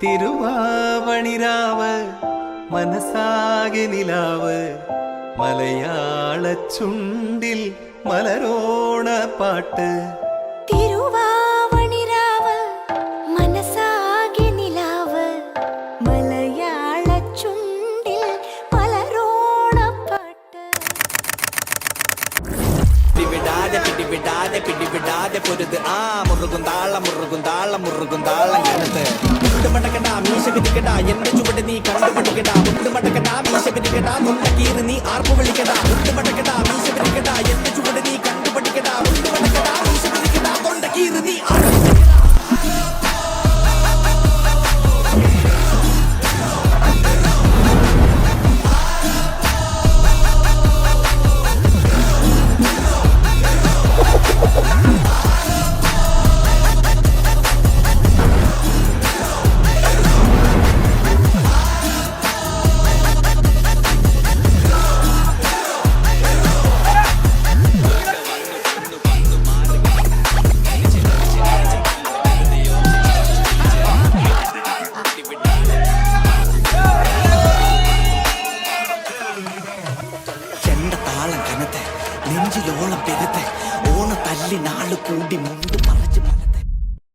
തിരുവാവണിരാവ് മനസ്സാകെ നിലാവ് മലയാള ചുണ്ടിൽ മലരോണ പാട്ട്. തിരുവാവണിരാവ് മനസ്സാകെ നിലാവ് മലയാള ചുണ്ടിൽ മലരോണ പാട്ട്. പിടിവിടാതെ പൊരുത് ആ മുറുകും താളം കനത്ത് മുട്ടുമടക്കടാ മീശ പിരിക്കടാ എന്റെ ചുവട് നീ കണ്ടുപിടിക്കടാ മുട്ടുമടക്കടാ മീശ പിരിക്കടാ മുണ്ടക്കീറ് നീ ആർപ്പ് വിളിക്കടാ മുട്ടുമടക്കടാ മീശ പിരിക്കടാ എന്റെ ചുവട് നീ കണ്ടുപിടിക്കടാ മുട്ടുമടക്കടാ മീശ പിരിക്കടാ മുണ്ടക്കീറ് നീ ആർപ്പ് നെഞ്ചിലോളം പെരുത്ത് ഓണ തല്ലി നാള് കൂടി മുണ്ട് മറച്ച്